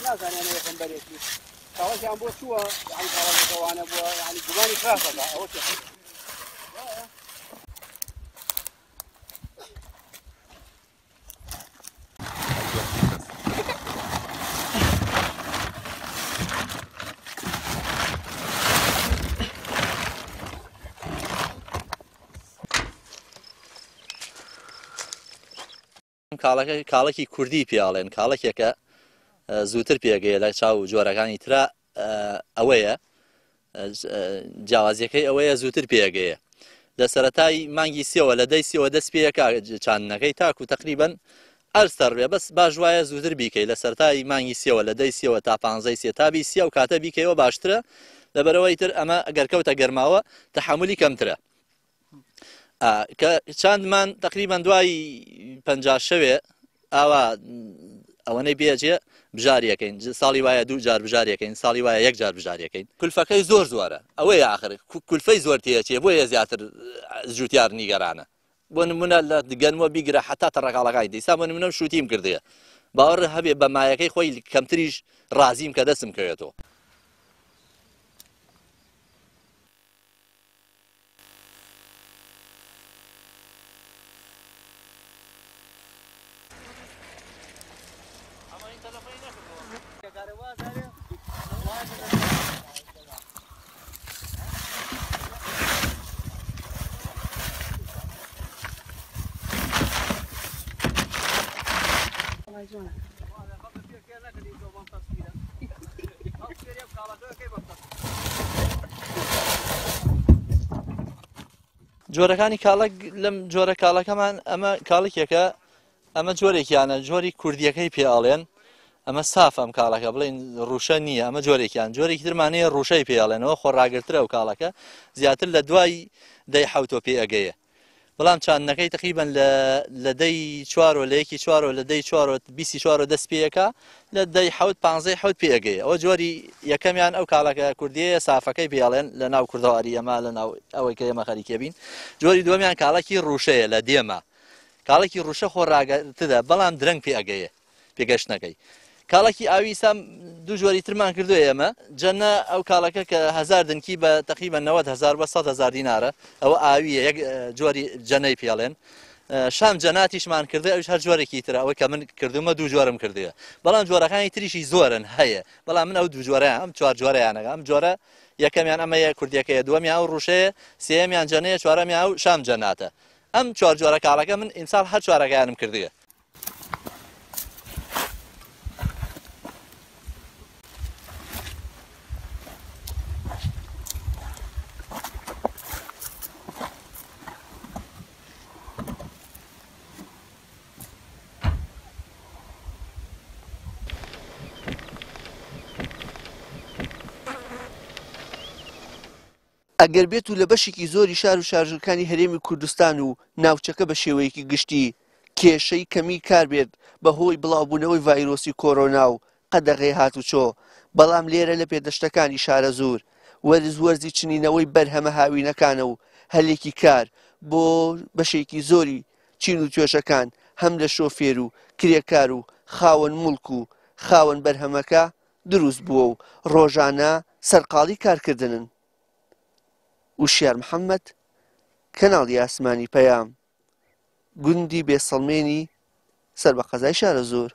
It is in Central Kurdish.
نازانێنە یەکەمبەرێکی کاڵەکیان بۆ چووە یعنی کاڵەکەوانە بووە یعنی گومانی خراپەکە ئەوە چێ کاڵەکی کوردی پیاڵێن کاڵەکێکە زووتر پێگەیە لە چاو جۆرەکانی ترا ئەوەیە جیاوازیەکەی ئەوەیە زووتر پێگەیە لە سەرەتای مانگی سێوە لە دەی سێوە دەست پێەکە چاندنەکەی تاکو تقریبن ئەرستەڕێ بەس باش وایە زووتر بیکەی لە سەرەتای مانگی سێوە لە دەی سێوە تا 15 سێ تابی سێ و کاتە بیکەیەوە باشترە لەبەرەوەی تر ئەمە ئەگەر کەوتە گەرماوە تەحملی کەمترە کە چاندمان تقریبان دوای 50 شەوێ ئاوا ئەوەنەی بێجێ بژاریەکەین ساڵی وایە 2 جار بژاریەکەین ساڵی وایە 1 جار بژاریەکەین کولفەکەی زۆر زۆرە ئەوەی ئاخر کولفەی زۆر تێچێ بۆیە زیاتر جوتیار نیگەرانە بۆ نمونە لە گەنمەوە بیگرە حتا تەڕەکاڵەکانی دیسا بۆ نمونە شوتیم کردەیە باوەڕ هەبێ بە مایەکەی خۆی کەمتریش ڕازیم کە دەستم کەوێتەوە جۆرەکانی کاڵک لەم جۆرە کاڵەکەمان ئەمە کاڵێکێکە ئەمە جۆرێکیانە جۆری کوردیەکەی پێڵێن ئەمە ساف ئەم کاڵەکە بڵێن ڕوشە نییە ئەمە جۆرێکیان جۆرێکی ترمانەیە ڕوشەی پێڵێنەوە خۆڕاگرترە و کاڵەکە زیاتر لە دوای دەی حوتۆ پێ ئەگەیە بەڵام چاندنەکەی تقریبن لە دەی چوارۆ لە یەکی چوارۆ لە دەی چوارۆ بیستی چوارۆ دەست پێیەکە لە دەی حوت 15 حوت پێگەیە ئەوە جۆری یەکەمیان ئەو کاڵەکە کوردیە سافەکەی پێڵێن لە ناو کوردەواری ئەمە لە ناو ئەوەی کە ئێمە خەریکە بین جۆری دووەمیان کاڵەکی ڕوشەیە لە دێمە کاڵێکی ڕوشە خۆڕاگرترە بەڵام درەنگ پێ ئەگەیە پێگەشتنەکەی کاڵێکی ئاویسا دوو جۆری ترمان کردو ئێمە جەنە ئەو کاڵەکە کە 1000 دنکی بە تقریبا 90,000 بە 100,000 دینارە ئەوە ئاویە یەک جۆری جەنەی پێڵێن شام جەناتیشمان کردو ئەوش هەر جۆرێکی ترە ئەوەی کە من کردومە دوو جۆرم کردووە بەڵام جۆرەکانی تریشی زۆرن هەیە بەڵام من ئەو دوو جۆرەیان ئەم چوار جۆرەیانەکە ئەم جۆرە یەکەمیان ئەمەیە کوردیەکەیە دووەمیان ئەو ڕوشەیە سێمیان جەنەیە چوارەمیان ئەو شام جەناتە ئەم چوار جۆرە کاڵەکە من ئیمساڵ هەر چوارەکەیانم کردووە ئەگەر بێت و لە بەشێکی زۆری شار و شارژەکانی هەرێمی کوردستان و ناوچەکە بە شێوەیەکی گشتی کێشەی کەمی کار بێت بەهۆی بڵاوبوونەوەی ڤایرۆسی کۆرۆنا و قەدەغەی هاتوچۆ بەڵام لێرە لە پێدەشتەکانی شارە زۆر وەرزی چنینەوەی بەرهەمە هاوینەکانە و هەلێکی کار بۆ بەشێکی زۆری چین و توێشەکان هەم لە شۆفێر و کرێکار و خاوەن موڵک و خاوەن بەرهەمەکە دروست بووە و ڕۆژانە سەرقاڵی کارکردنن وشیار محەممەد کەناڵی ئاسمانی پەیام گوندی بێسەڵمێنی سەر بە قەزای شارە زۆر